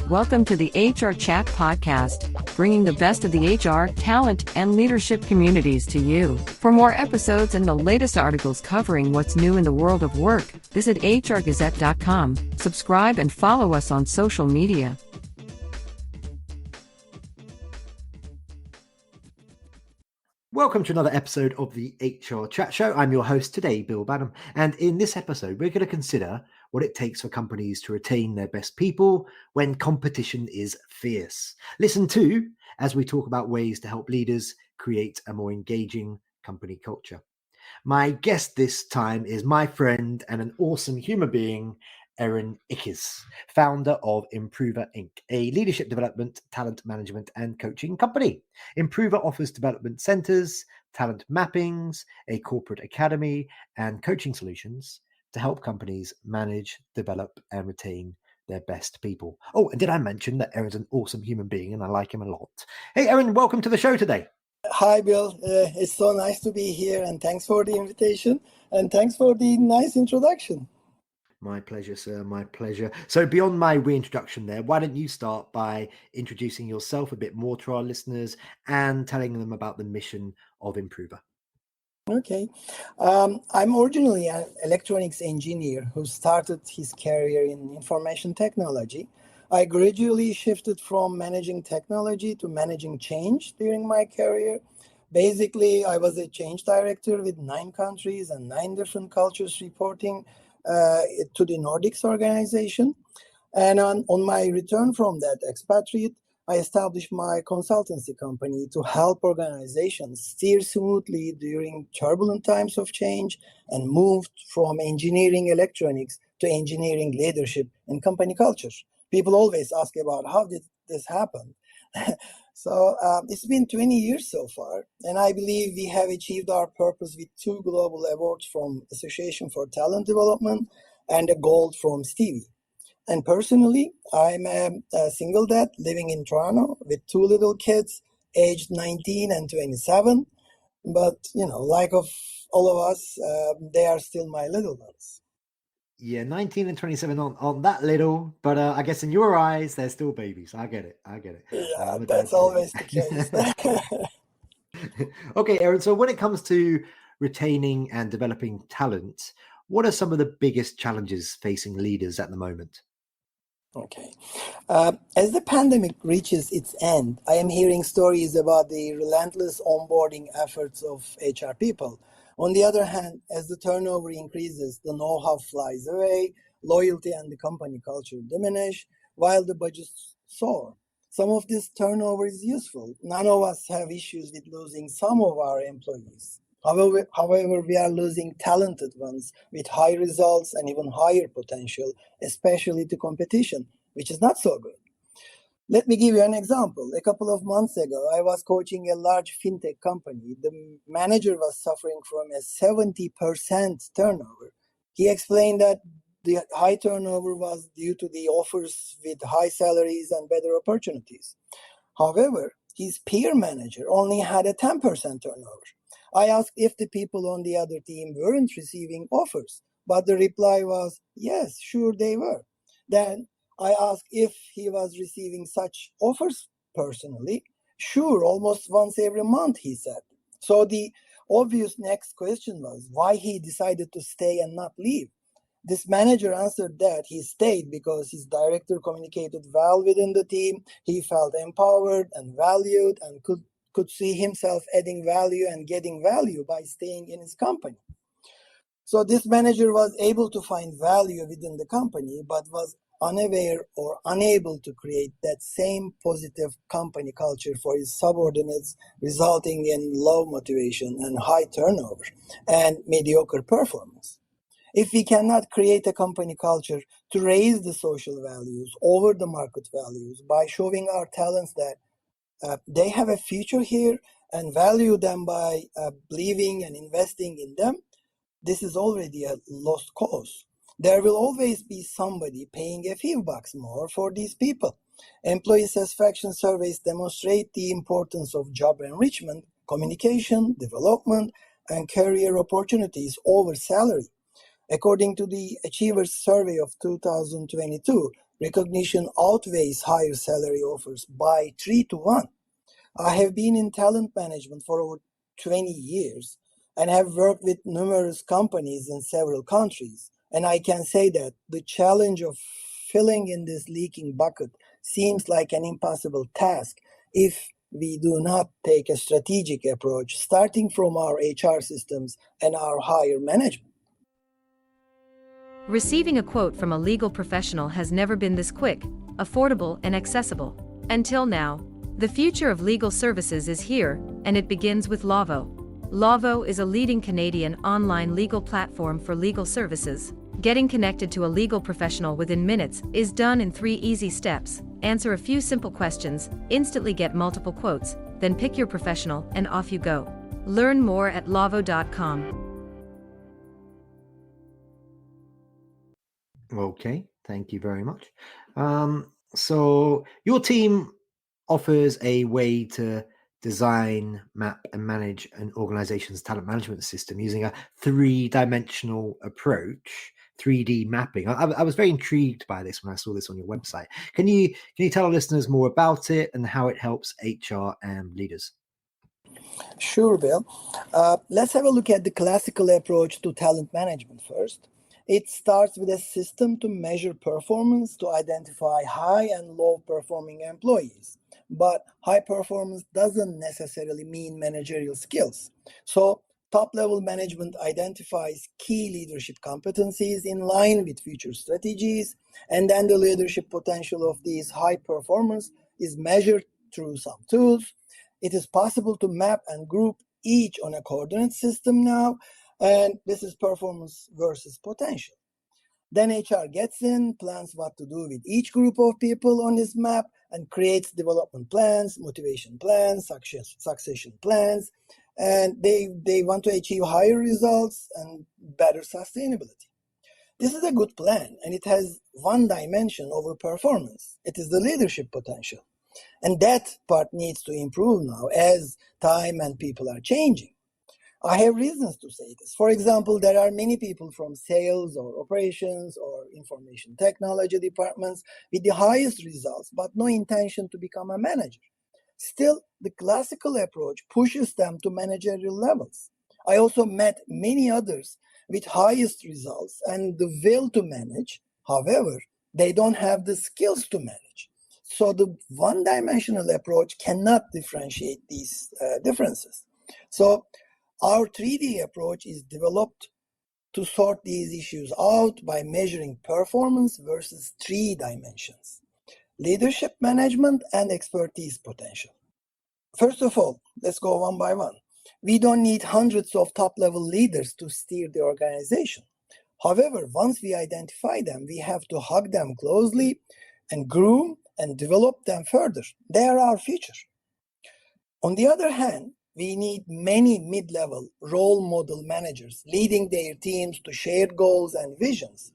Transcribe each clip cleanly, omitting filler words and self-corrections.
Welcome to the HR Chat Podcast, bringing the best of the HR, talent, and leadership communities to you. For more episodes and the latest articles covering what's new in the world of work, visit hrgazette.com, subscribe and follow us on social media. Welcome to another episode of the HR Chat Show. I'm your host today, Bill Badham, and in this episode, we're going to consider what it takes for companies to retain their best people when competition is fierce. Listen to as we talk about ways to help leaders create a more engaging company culture. My guest this time is my friend and an awesome human being, Eren Ikiz, founder of Improva Inc., a leadership development, talent management, and coaching company. Improva offers development centers, talent mappings, a corporate academy, and coaching solutions to help companies manage, develop, and retain their best people. Oh, and did I mention that Eren's an awesome human being and I like him a lot? Hey, Eren, welcome to the show today. Hi, Bill. It's so nice to be here, and thanks for the invitation, and thanks for the nice introduction. My pleasure, sir. My pleasure. So beyond my reintroduction there, why don't you start by introducing yourself a bit more to our listeners and telling them about the mission of Improva? Okay. I'm originally an electronics engineer who started his career in information technology. I gradually shifted from managing technology to managing change during my career. Basically, I was a change director with 9 countries and 9 different cultures reporting to the Nordics organization. And on my return from that expatriate, I established my consultancy company to help organizations steer smoothly during turbulent times of change and moved from engineering electronics to engineering leadership and company culture. People always ask about how did this happen? So it's been 20 years so far, and I believe we have achieved our purpose with 2 global awards from Association for Talent Development and a gold from Stevie. And personally, I'm a single dad living in Toronto with 2 little kids, aged 19 and 27. But, like of all of us, they are still my little ones. Yeah, 19 and 27 aren't that little, but I guess in your eyes, they're still babies. I get it. Yeah, that's always the case. Okay, Eren, so when it comes to retaining and developing talent, what are some of the biggest challenges facing leaders at the moment? Okay. As the pandemic reaches its end, I am hearing stories about the relentless onboarding efforts of HR people. On the other hand, as the turnover increases, the know-how flies away, loyalty and the company culture diminish, while the budgets soar. Some of this turnover is useful. None of us have issues with losing some of our employees. However, we are losing talented ones with high results and even higher potential, especially to competition, which is not so good. Let me give you an example. A couple of months ago, I was coaching a large fintech company. The manager was suffering from a 70% turnover. He explained that the high turnover was due to the offers with high salaries and better opportunities. However, his peer manager only had a 10% turnover. I asked if the people on the other team weren't receiving offers, but the reply was, yes, sure they were. Then I asked if he was receiving such offers personally. Sure, almost once every month, he said. So the obvious next question was why he decided to stay and not leave. This manager answered that he stayed because his director communicated well within the team. He felt empowered and valued and could see himself adding value and getting value by staying in his company. So this manager was able to find value within the company, but was unaware or unable to create that same positive company culture for his subordinates, resulting in low motivation and high turnover and mediocre performance. If we cannot create a company culture to raise the social values over the market values by showing our talents that they have a future here and value them by believing and investing in them, this is already a lost cause. There will always be somebody paying a few bucks more for these people. Employee satisfaction surveys demonstrate the importance of job enrichment, communication, development, and career opportunities over salary. According to the Achievers Survey of 2022, Recognition outweighs higher salary offers by 3 to 1. I have been in talent management for over 20 years and have worked with numerous companies in several countries. And I can say that the challenge of filling in this leaking bucket seems like an impossible task if we do not take a strategic approach, starting from our HR systems and our higher management. Receiving a quote from a legal professional has never been this quick, affordable, and accessible. Until now, the future of legal services is here, and it begins with Lavo. Lavo is a leading Canadian online legal platform for legal services. Getting connected to a legal professional within minutes is done in 3 easy steps. Answer a few simple questions, instantly get multiple quotes, then pick your professional and off you go. Learn more at lavo.com. Okay, thank you very much. So your team offers a way to design, map, and manage an organization's talent management system using a 3-dimensional approach, 3D mapping. I was very intrigued by this when I saw this on your website. Can you tell our listeners more about it and how it helps HR and leaders? Sure, Bill. Let's have a look at the classical approach to talent management first. It starts with a system to measure performance to identify high and low performing employees. But high performance doesn't necessarily mean managerial skills. So top-level management identifies key leadership competencies in line with future strategies, and then the leadership potential of these high performers is measured through some tools. It is possible to map and group each on a coordinate system now, and this is performance versus potential. Then HR gets in, plans what to do with each group of people on this map, and creates development plans, motivation plans, succession plans, and they want to achieve higher results and better sustainability. This is a good plan, and it has one dimension over performance. It is the leadership potential. And that part needs to improve now as time and people are changing. I have reasons to say this. For example, there are many people from sales or operations or information technology departments with the highest results, but no intention to become a manager. Still, the classical approach pushes them to managerial levels. I also met many others with highest results and the will to manage. However, they don't have the skills to manage. So the one-dimensional approach cannot differentiate these differences. So our 3D approach is developed to sort these issues out by measuring performance versus 3 dimensions: leadership, management, and expertise potential. First of all, let's go one by one. We don't need hundreds of top-level leaders to steer the organization. However, once we identify them, we have to hug them closely and groom and develop them further. They are our future. On the other hand, we need many mid-level role model managers leading their teams to shared goals and visions.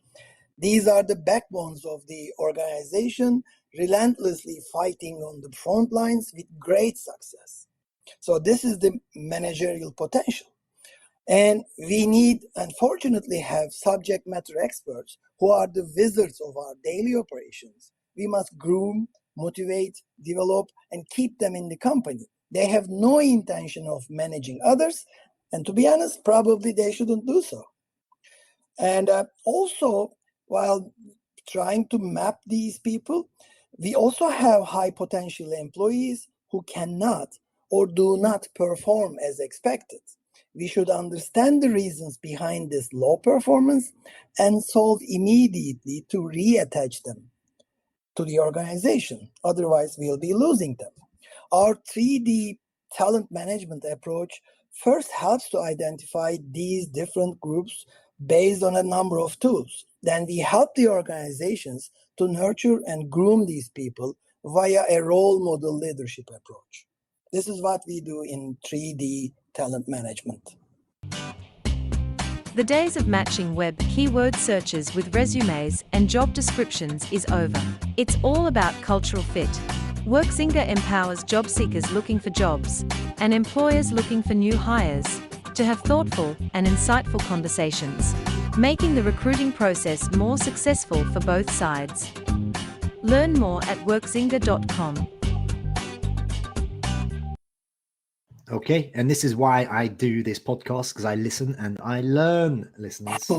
These are the backbones of the organization, relentlessly fighting on the front lines with great success. So this is the managerial potential. And we need, unfortunately, have subject matter experts who are the wizards of our daily operations. We must groom, motivate, develop, and keep them in the company. They have no intention of managing others, and to be honest, probably they shouldn't do so. And also, while trying to map these people, we also have high potential employees who cannot or do not perform as expected. We should understand the reasons behind this low performance and solve immediately to reattach them to the organization. Otherwise, we'll be losing them. Our 3D talent management approach first helps to identify these different groups based on a number of tools. Then we help the organizations to nurture and groom these people via a role model leadership approach. This is what we do in 3D talent management. The days of matching web keyword searches with resumes and job descriptions is over. It's all about cultural fit. WorkZinga empowers job seekers looking for jobs and employers looking for new hires to have thoughtful and insightful conversations, making the recruiting process more successful for both sides. Learn more at workzinga.com. Okay, and this is why I do this podcast, because I listen and I learn, listeners.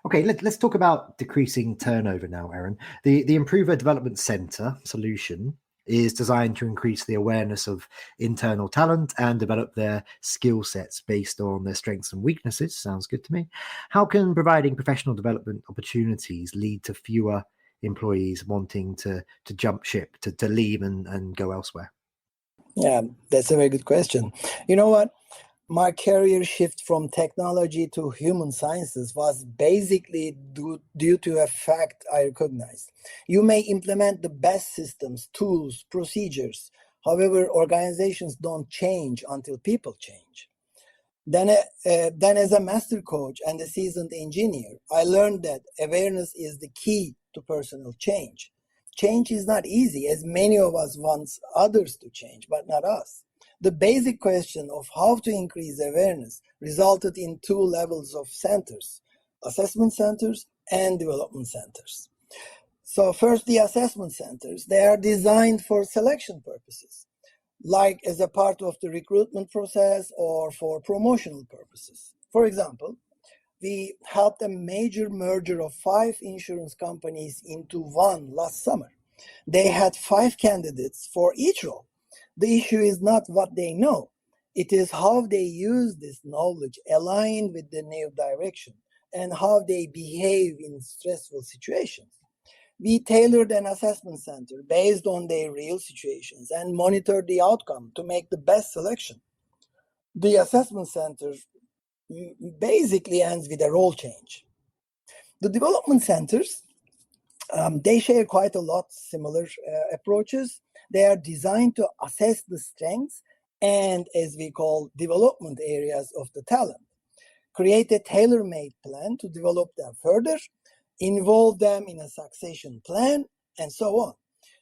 Okay, let's talk about decreasing turnover now, Eren. The Improva Development Center Solution is designed to increase the awareness of internal talent and develop their skill sets based on their strengths and weaknesses. Sounds good to me. How can providing professional development opportunities lead to fewer employees wanting to jump ship, to leave and go elsewhere? Yeah, that's a very good question. You know what? My career shift from technology to human sciences was basically due to a fact I recognized. You may implement the best systems, tools, procedures. However, organizations don't change until people change. Then as a master coach and a seasoned engineer, I learned that awareness is the key to personal change. Change is not easy, as many of us want others to change, but not us. The basic question of how to increase awareness resulted in two levels of centers: assessment centers and development centers. So first, the assessment centers, they are designed for selection purposes, like as a part of the recruitment process or for promotional purposes. For example, we helped a major merger of 5 insurance companies into one last summer. They had 5 candidates for each role. The issue is not what they know. It is how they use this knowledge aligned with the new direction and how they behave in stressful situations. We tailored an assessment center based on their real situations and monitored the outcome to make the best selection. The assessment center basically ends with a role change. The development centers, they share quite a lot similar approaches. They are designed to assess the strengths and, as we call, development areas of the talent. Create a tailor-made plan to develop them further, involve them in a succession plan, and so on.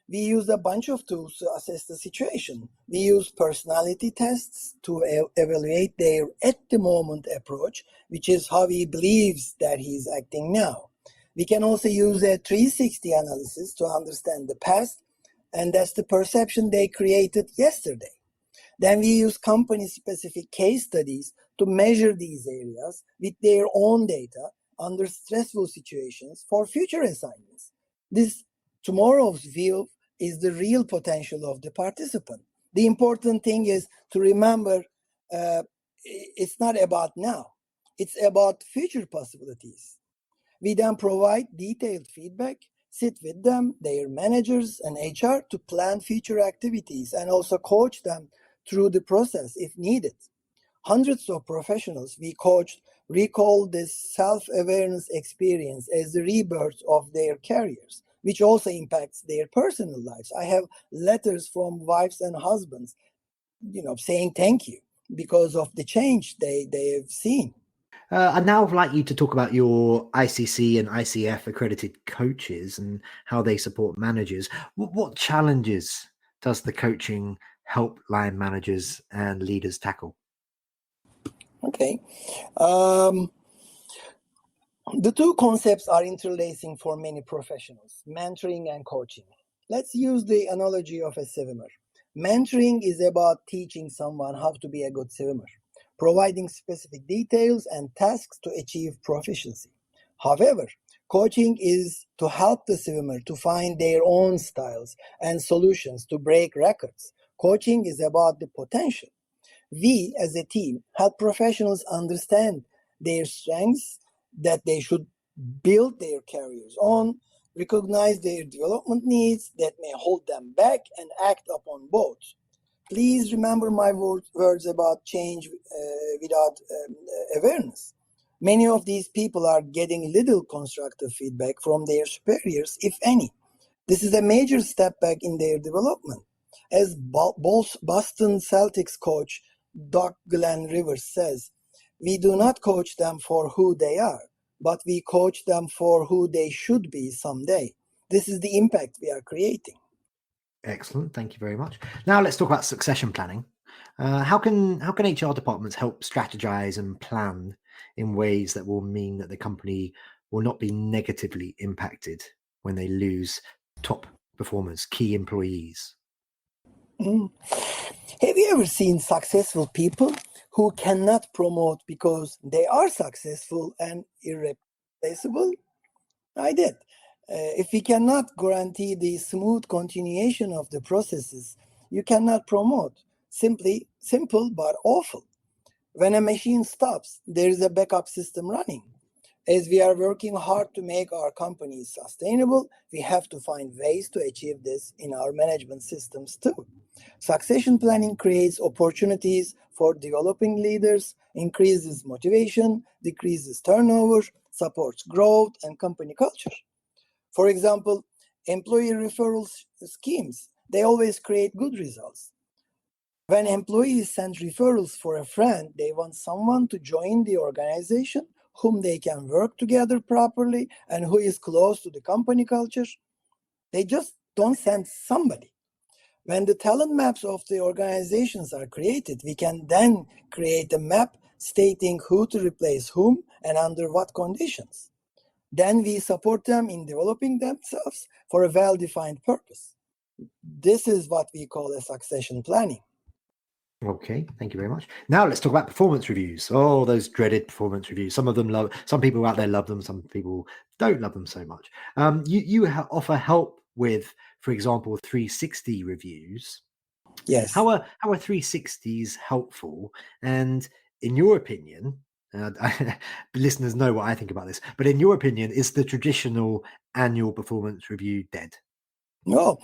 We use a bunch of tools to assess the situation. We use personality tests to evaluate their at-the-moment approach, which is how he believes that he's acting now. We can also use a 360 analysis to understand the past, and that's the perception they created yesterday. Then we use company-specific case studies to measure these areas with their own data under stressful situations for future assignments. This tomorrow's view is the real potential of the participant. The important thing is to remember it's not about now, it's about future possibilities. We then provide detailed feedback, sit with them, their managers and HR to plan future activities and also coach them through the process if needed. Hundreds of professionals we coached recall this self-awareness experience as the rebirth of their careers, which also impacts their personal lives. I have letters from wives and husbands, saying thank you because of the change they have seen. I'd now like you to talk about your ICC and ICF accredited coaches and how they support managers. What challenges does the coaching help line managers and leaders tackle? Okay. The two concepts are interlacing for many professionals, mentoring and coaching. Let's use the analogy of a swimmer. Mentoring is about teaching someone how to be a good swimmer, providing specific details and tasks to achieve proficiency. However, coaching is to help the swimmer to find their own styles and solutions to break records. Coaching is about the potential. We, as a team, help professionals understand their strengths that they should build their careers on, recognize their development needs that may hold them back, and act upon both. Please remember my words about change without awareness. Many of these people are getting little constructive feedback from their superiors, if any. This is a major step back in their development. As Boston Celtics coach Doc Glenn Rivers says, we do not coach them for who they are, but we coach them for who they should be someday. This is the impact we are creating. Excellent. Thank you very much. Now let's talk about succession planning. How can HR departments help strategize and plan in ways that will mean that the company will not be negatively impacted when they lose top performers, key employees? Mm. Have you ever seen successful people who cannot promote because they are successful and irreplaceable? I did. If we cannot guarantee the smooth continuation of the processes, you cannot promote. Simple but awful. When a machine stops, there is a backup system running. As we are working hard to make our companies sustainable, we have to find ways to achieve this in our management systems too. Succession planning creates opportunities for developing leaders, increases motivation, decreases turnover, supports growth and company culture. For example, employee referral schemes, they always create good results. When employees send referrals for a friend, they want someone to join the organization whom they can work together properly and who is close to the company culture. They just don't send somebody. When the talent maps of the organizations are created, we can then create a map stating who to replace whom and under what conditions. Then we support them in developing themselves for a well-defined purpose. This is what we call a succession planning. Okay, thank you very much. Now let's talk about performance reviews. Oh, those dreaded performance reviews. Some people out there love them. Some people don't love them so much. You offer help with, for example, 360 reviews. Yes. How are 360s helpful? And in your opinion, listeners know what I think about this, but in your opinion, is the traditional annual performance review dead? No,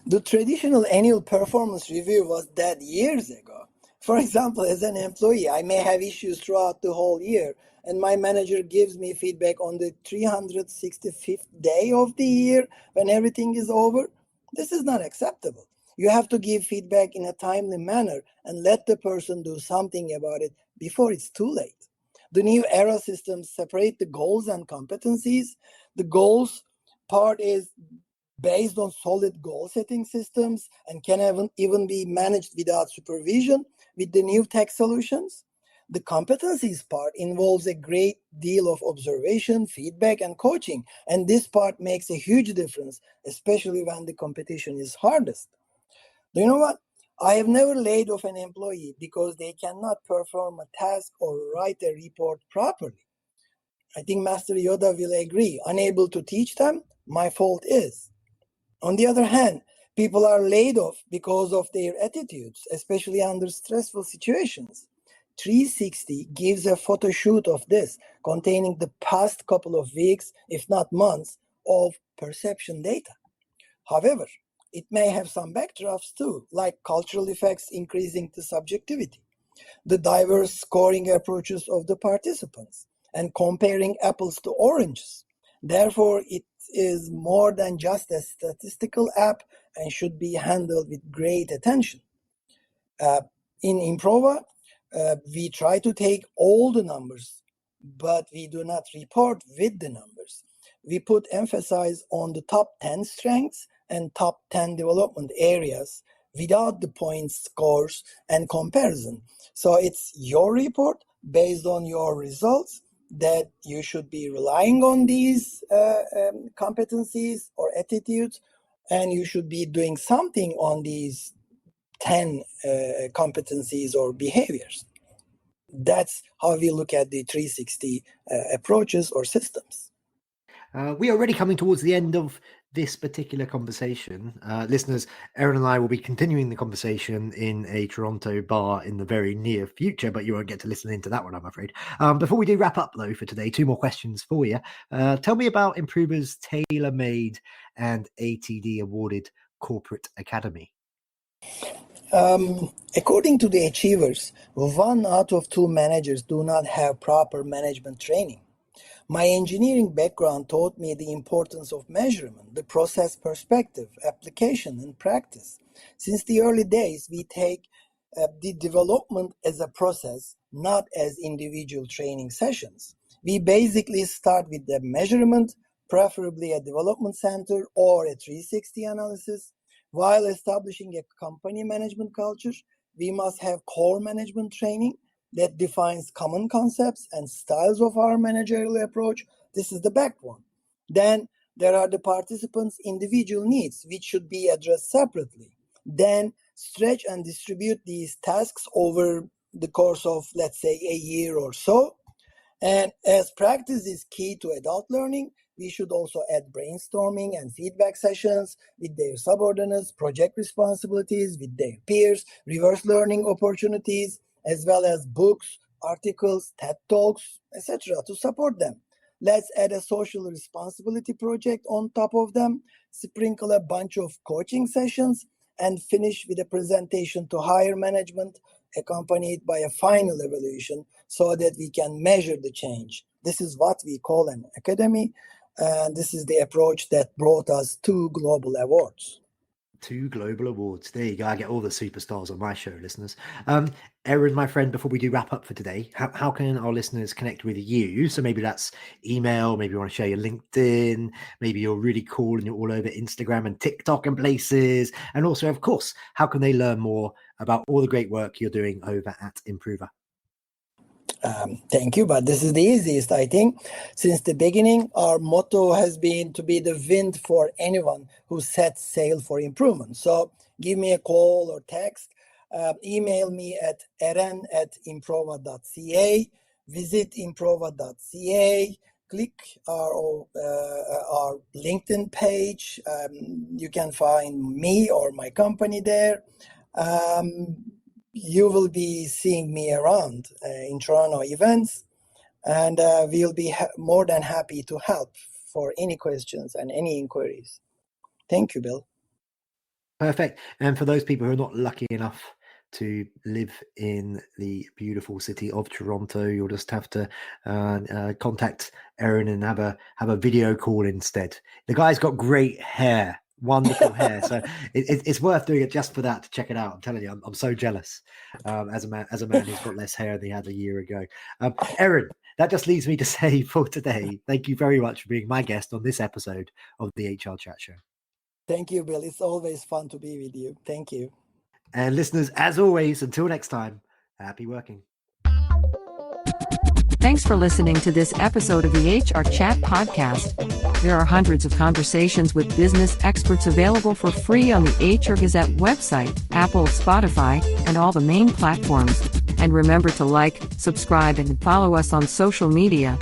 the traditional annual performance review was dead years ago. For example, as an employee, I may have issues throughout the whole year, and my manager gives me feedback on the 365th day of the year when everything is over. This is not acceptable. You have to give feedback in a timely manner and let the person do something about it before it's too late. The new era systems separate the goals and competencies. The goals part is based on solid goal setting systems and can even be managed without supervision with the new tech solutions. The competencies part involves a great deal of observation, feedback, and coaching, and this part makes a huge difference, especially when the competition is hardest. Do you know what? I have never laid off an employee because they cannot perform a task or write a report properly. I think Master Yoda will agree. Unable to teach them, my fault is. On the other hand, people are laid off because of their attitudes, especially under stressful situations. 360 gives a photo shoot of this, containing the past couple of weeks, if not months, of perception data. However, it may have some backdrafts too, like cultural effects increasing the subjectivity, the diverse scoring approaches of the participants, and comparing apples to oranges. Therefore, it is more than just a statistical app and should be handled with great attention. In Improva, we try to take all the numbers, but we do not report with the numbers. We put emphasis on the top 10 strengths and top 10 development areas without the points, scores, and comparison. So it's your report based on your results that you should be relying on these competencies or attitudes, and you should be doing something on these 10 competencies or behaviors. That's how we look at the 360 approaches or systems. We are already coming towards the end of this particular conversation. Listeners, Eren and I will be continuing the conversation in a Toronto bar in the very near future, but you won't get to listen into that one, I'm afraid. Before we do wrap up, though, for today, 2 more questions for you. Tell me about Improva's tailor-made and ATD awarded corporate academy. According to the achievers, 1 out of 2 managers do not have proper management training. My engineering background taught me the importance of measurement, the process perspective, application, and practice. Since the early days, we take the development as a process, not as individual training sessions. We basically start with the measurement, preferably a development center or a 360 analysis. While establishing a company management culture, we must have core management training that defines common concepts and styles of our managerial approach. This is the backbone. Then There are the participants' individual needs, which should be addressed separately. Then stretch and distribute these tasks over the course of, let's say, a year or so. And as practice is key to adult learning, we should also add brainstorming and feedback sessions with their subordinates, project responsibilities with their peers, reverse learning opportunities, as well as books, articles, TED Talks, etc. to support them. Let's add a social responsibility project on top of them, sprinkle a bunch of coaching sessions, and finish with a presentation to higher management accompanied by a final evaluation so that we can measure the change. This is what we call an academy, and this is the approach that brought us 2 global awards. 2 global awards. There you go. I get all the superstars on my show, listeners. Eren, my friend, before we do wrap up for today, how can our listeners connect with you? So maybe that's email, maybe you want to share your LinkedIn, maybe you're really cool and you're all over Instagram and TikTok and places. And also, of course, how can they learn more about all the great work you're doing over at Improva? Thank you, but this is the easiest, I think. Since the beginning, our motto has been to be the wind for anyone who sets sail for improvement. So give me a call or text, email me at eren@improva.ca, visit improva.ca, click our LinkedIn page. You can find me or my company there. You will be seeing me around in Toronto events, and we'll be more than happy to help for any questions and any inquiries. Thank you, Bill. Perfect. And for those people who are not lucky enough to live in the beautiful city of Toronto, you'll just have to contact Eren and have a video call instead. The guy's got great hair. Wonderful hair, so it's worth doing it just for that, to check it out. I'm telling you, I'm so jealous as a man who's got less hair than he had a year ago. Eren, that just leaves me to say for today, thank you very much for being my guest on this episode of the HR Chat Show. Thank you, Bill. It's always fun to be with you. Thank you. And listeners, as always, until next time, happy working. Thanks for listening to this episode of the HR Chat Podcast. There are hundreds of conversations with business experts available for free on the HR Gazette website, Apple, Spotify, and all the main platforms. And remember to like, subscribe, and follow us on social media.